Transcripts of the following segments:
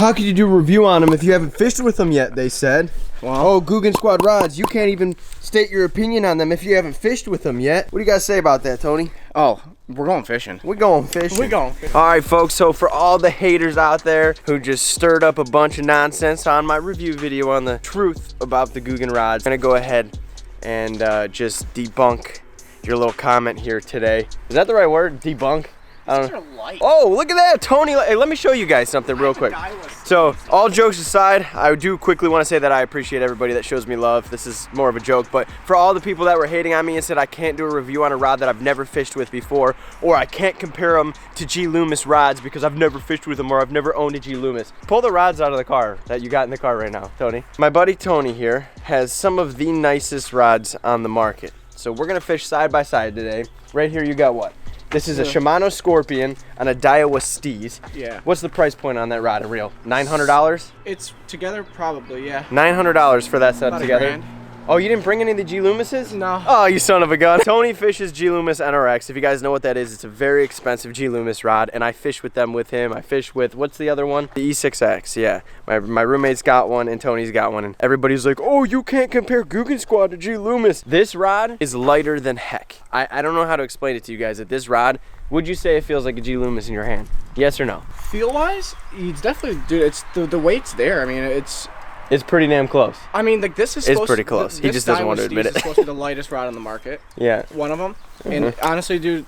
How could you do a review on them if you haven't fished with them yet, they said. Well, oh, GOOGAN Squad rods, you can't even state your opinion on them if you haven't fished with them yet. What do you guys say about that, Tony? Oh, we're going fishing. We're going fishing. We're going fishing. All right, folks, so for all the haters out there who just stirred up a bunch of nonsense on my review video on the truth about the GOOGAN rods, I'm gonna go ahead and just debunk your little comment here today. Is that the right word? Debunk? I don't know. Oh, look at that, Tony. Hey, let me show you guys something real quick. So, all jokes aside, I do quickly want to say that I appreciate everybody that shows me love. This is more of a joke, but for all the people that were hating on me and said I can't do a review on a rod that I've never fished with before, or I can't compare them to G Loomis rods because I've never fished with them or I've never owned a G Loomis. Pull the rods out of the car that you got in the car right now, Tony. My buddy Tony here has some of the nicest rods on the market. So we're gonna fish side by side today. Right here you got what? This is a Shimano Scorpion on a Daiwa Steez. Yeah. What's the price point on that rod and reel? $900? It's together probably, yeah. $900 for that set About together. Oh, you didn't bring any of the G Loomises? No. Oh, you son of a gun. Tony fishes G Loomis NRX. If you guys know what that is, it's a very expensive G Loomis rod, and I fish with them with him. I fish with, what's the other one? The E6X, yeah. My roommate's got one, and Tony's got one, and everybody's like, oh, you can't compare GOOGAN Squad to G Loomis. This rod is lighter than heck. I don't know how to explain it to you guys. That this rod, would you say it feels like a G Loomis in your hand? Yes or no? Feel-wise, it's definitely, dude, it's the weight's there. I mean, it's pretty damn close. I mean, like this is. It's pretty close. He just doesn't want to admit it. It's supposed to be the lightest rod on the market. Yeah. One of them. And honestly, dude,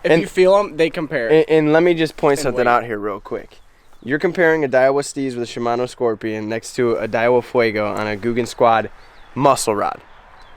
if you feel them, they compare. And let me just point something out here real quick. You're comparing a Daiwa Steez with a Shimano Scorpion next to a Daiwa Fuego on a GOOGAN Squad muscle rod.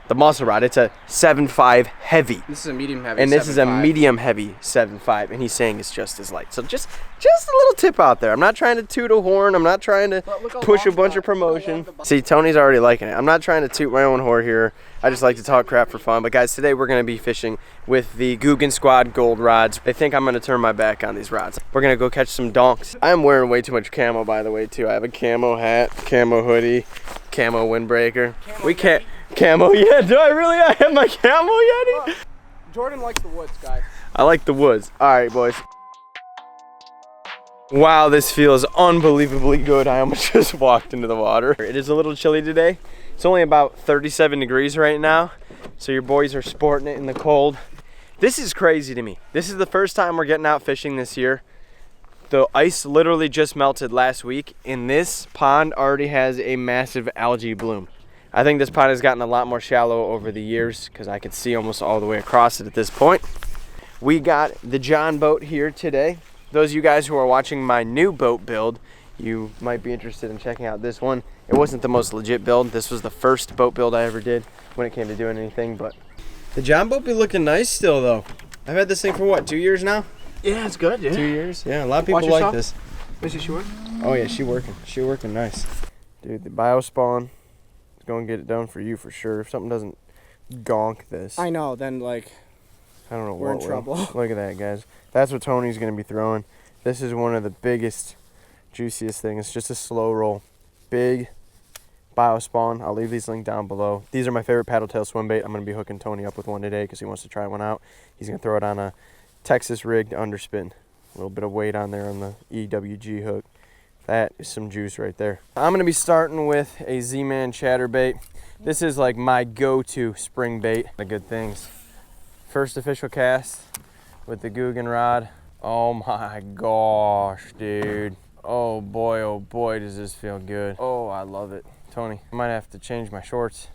The muscle rod, it's a 7.5 heavy. This is a medium heavy. And this is a medium heavy 7.5, and he's saying it's just as light. So just a little tip out there. I'm not trying to toot a horn. I'm not trying to push a bunch of promotion. See, Tony's already liking it. I'm not trying to toot my own horn here. I just like to talk crap for fun. But guys, today we're going to be fishing with the GOOGAN Squad gold rods. They think I'm going to turn my back on these rods. We're going to go catch some donks. I'm wearing way too much camo, by the way, too. I have a camo hat, camo hoodie, camo windbreaker. We can't. Camo, yeah, do I really? I have my camo yet? Jordan likes the woods, guys. I like the woods. All right, boys. Wow, this feels unbelievably good. I almost just walked into the water. It is a little chilly today. It's only about 37 degrees right now, so your boys are sporting it in the cold. This is crazy to me. This is the first time we're getting out fishing this year. The ice literally just melted last week, and this pond already has a massive algae bloom. I think this pond has gotten a lot more shallow over the years because I can see almost all the way across it at this point. We got the John boat here today. Those of you guys who are watching my new boat build, you might be interested in checking out this one. It wasn't the most legit build. This was the first boat build I ever did when it came to doing anything, but the John boat be looking nice still though. I've had this thing for what, 2 years now? Yeah, it's good, yeah. 2 years? Yeah, a lot of people like this. Is she working? Oh yeah, she working. She working nice. Dude, the biospawn. Go and get it done for you for sure. If something doesn't gonk this, I know, then like I don't know, we're in trouble. Look at that, guys. That's what Tony's gonna be throwing. This is one of the biggest, juiciest things. It's just a slow roll. Big biospawn. I'll leave these linked down below. These are my favorite paddle tail swim bait. I'm gonna be hooking Tony up with one today because he wants to try one out. He's gonna throw it on a Texas rigged underspin. A little bit of weight on there on the EWG hook. That is some juice right there. I'm gonna be starting with a Z-Man chatterbait. This is like my go-to spring bait. The good things. First official cast with the GOOGAN rod. Oh my gosh, dude. Oh boy, does this feel good. Oh, I love it. Tony, I might have to change my shorts.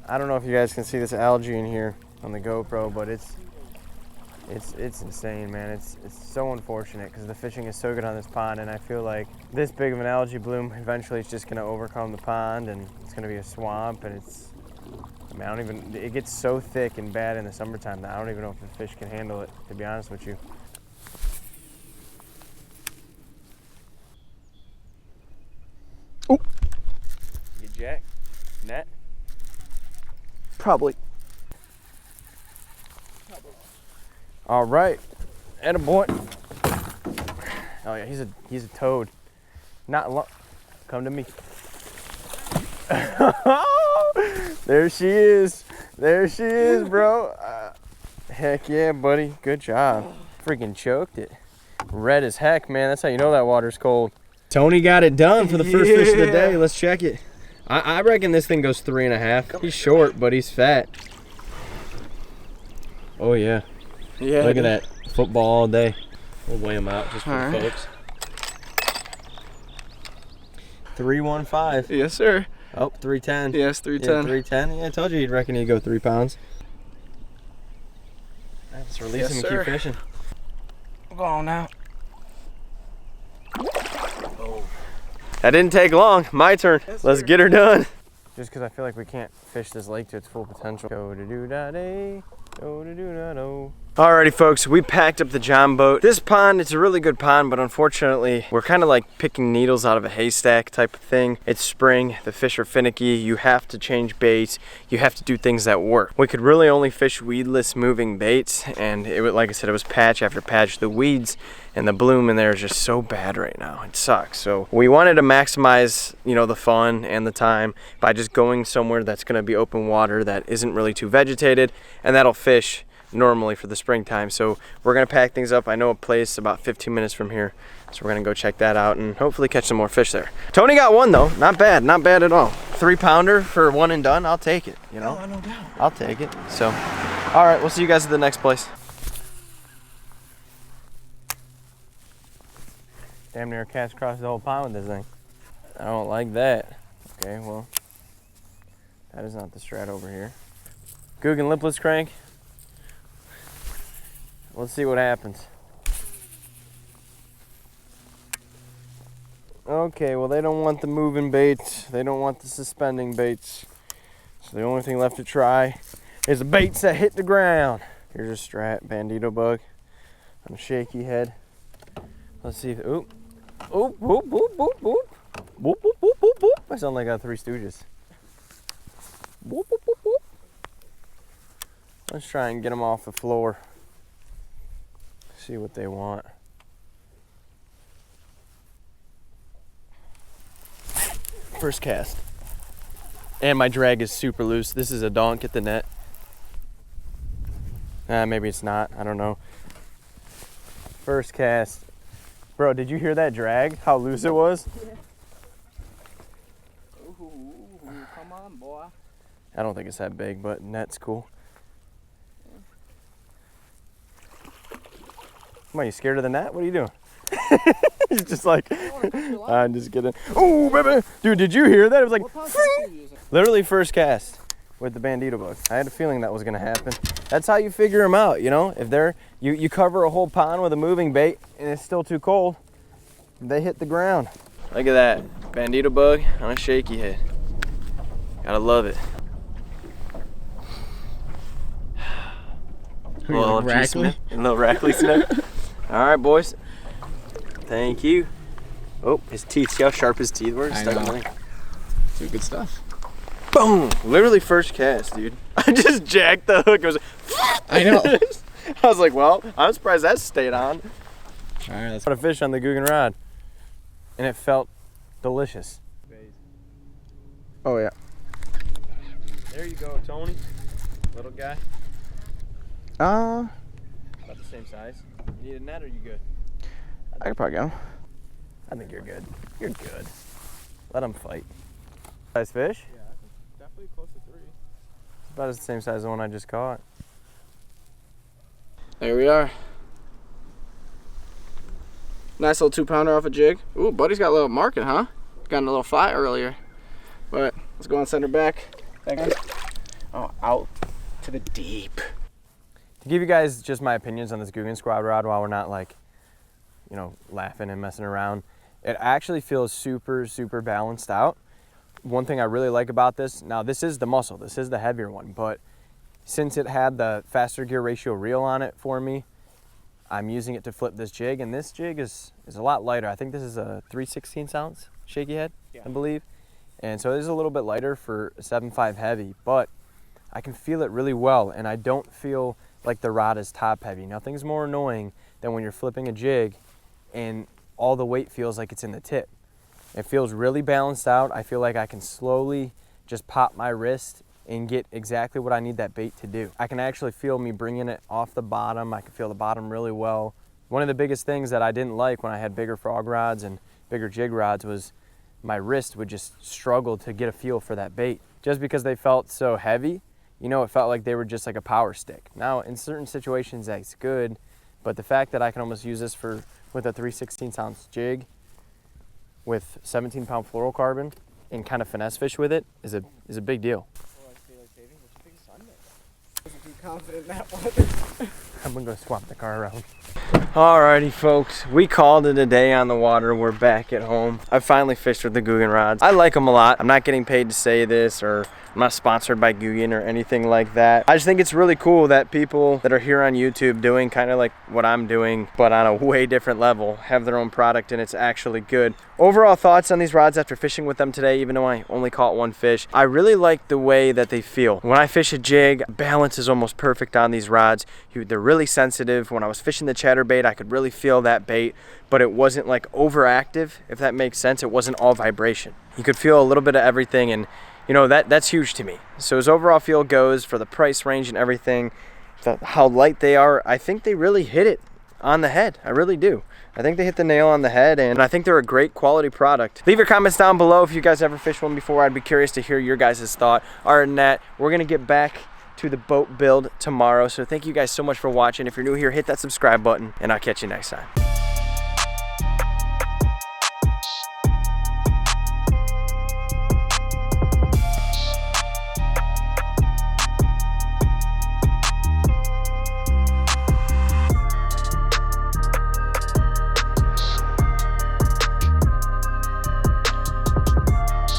I don't know if you guys can see this algae in here on the GoPro, but it's insane, man. It's so unfortunate because the fishing is so good on this pond, and I feel like this big of an algae bloom eventually is just gonna overcome the pond, and it's gonna be a swamp, and I mean, it gets so thick and bad in the summertime that I don't even know if the fish can handle it, to be honest with you. Oh, get jack, net? Probably. All right, attaboy. Oh yeah, he's a toad. Come to me. There she is. There she is, bro. Heck yeah, buddy. Good job. Freaking choked it. Red as heck, man. That's how you know that water's cold. Tony got it done for the first fish of the day. Let's check it. I reckon this thing goes 3.5. He's short, but he's fat. Oh yeah. Yeah. Look at that. Football all day. We'll weigh him out just for the folks. 315. Yes, sir. Oh, 310. Yes, 310. Yeah, 310. Yeah, I told you he'd reckon he'd go 3 pounds. Let's release him and keep fishing. Go on now. Oh. That didn't take long. My turn. Yes, let's get her done. Just because I feel like we can't fish this lake to its full potential. Go-da-doo-da-day. Go-da-doo-da-do. Alrighty folks, we packed up the John boat. This pond, it's a really good pond, but unfortunately, we're kind of like picking needles out of a haystack type of thing. It's spring, the fish are finicky, you have to change baits, you have to do things that work. We could really only fish weedless moving baits, and it was, like I said, it was patch after patch. The weeds and the bloom in there is just so bad right now. It sucks. So we wanted to maximize, you know, the fun and the time by just going somewhere that's gonna be open water that isn't really too vegetated, and that'll fish normally for the springtime. So we're gonna pack things up. I know a place about 15 minutes from here, so we're gonna go check that out and hopefully catch some more fish there. Tony got one though. Not bad at all. 3-pounder for one and done. I'll take it, you know. No doubt. I'll take it. So all right, we'll see you guys at the next place. Damn near cast across the whole pond with this thing. I don't like that. Okay, well, that is not the strat over here. GOOGAN lipless crank. Let's see what happens. Okay, well, they don't want the moving baits. They don't want the suspending baits. So the only thing left to try is the baits that hit the ground. Here's a strat, bandito bug on a shaky head. Let's see if, oop, oop, oop, oop, oop, oop, boop, boop, boop, boop, boop. I sound like Three Stooges. Boop, boop, boop, boop. Let's try and get them off the floor. See what they want. First cast. And my drag is super loose. This is a donk at the net. Maybe it's not. I don't know. First cast. Bro, did you hear that drag? How loose it was? Yeah. Ooh, come on, boy. I don't think it's that big, but net's cool. Come on, you scared of the net? What are you doing? He's just like, I'm just kidding. Oh, baby. Dude, did you hear that? It was like, literally first cast with the bandito bug. I had a feeling that was gonna happen. That's how you figure them out, you know? If they're, you cover a whole pond with a moving bait and it's still too cold, they hit the ground. Look at that, bandito bug on a shaky head. Gotta love it. A little Rackley sniff. All right, boys. Thank you. Oh, his teeth. See how sharp his teeth were? Stuck in there. Dude, good stuff. Boom! Literally first cast, dude. I just jacked the hook. It was. I know. I was like, well, I'm surprised that stayed on. All right, let's put a fish on the GOOGAN rod, and it felt delicious. Oh yeah. There you go, Tony. Little guy. About the same size. You need a net or you good? I could probably go. I think you're good. You're good. Let them fight. Size fish? Yeah, definitely close to 3. It's about the same size as the one I just caught. There we are. Nice little 2-pounder off a jig. Ooh, buddy's got a little marking, huh? Got in a little fly earlier. But let's go on center back. Oh, out to the deep. To give you guys just my opinions on this GOOGAN squad rod while we're not like, you know, laughing and messing around, it actually feels super, super balanced out. One thing I really like about this, now this is the muscle, this is the heavier one, but since it had the faster gear ratio reel on it for me, I'm using it to flip this jig, and this jig is a lot lighter. I think this is a 3/16 ounce shaky head, I believe. And so it is a little bit lighter for a 7.5 heavy, but I can feel it really well, and I don't feel like the rod is top heavy. Nothing's more annoying than when you're flipping a jig and all the weight feels like it's in the tip. It feels really balanced out. I feel like I can slowly just pop my wrist and get exactly what I need that bait to do. I can actually feel me bringing it off the bottom. I can feel the bottom really well. One of the biggest things that I didn't like when I had bigger frog rods and bigger jig rods was my wrist would just struggle to get a feel for that bait. Just because they felt so heavy, you know, it felt like they were just like a power stick. Now, in certain situations, that's good, but the fact that I can almost use this with a 3/16 ounce jig with 17-pound fluorocarbon and kind of finesse fish with it is a big deal. Confident in that one. I'm gonna go swap the car around. Alrighty folks, we called it a day on the water. We're back at home. I finally fished with the GOOGAN rods. I like them a lot. I'm not getting paid to say this, or I'm not sponsored by GOOGAN or anything like that. I just think it's really cool that people that are here on YouTube doing kind of like what I'm doing, but on a way different level, have their own product and it's actually good. Overall thoughts on these rods after fishing with them today, even though I only caught one fish. I really like the way that they feel. When I fish a jig, balance is almost perfect on these rods. They're really sensitive. When I was fishing the chatterbait, I could really feel that bait, but it wasn't like overactive, if that makes sense. It wasn't all vibration. You could feel a little bit of everything, and you know, that's huge to me. So as overall feel goes, for the price range and everything, how light they are, I think they really hit it on the head. I really do. I think they hit the nail on the head, and I think they're a great quality product. Leave your comments down below if you guys ever fished one before. I'd be curious to hear your guys' thought. Other than that, we're gonna get back to the boat build tomorrow. So thank you guys so much for watching. If you're new here, hit that subscribe button, and I'll catch you next time.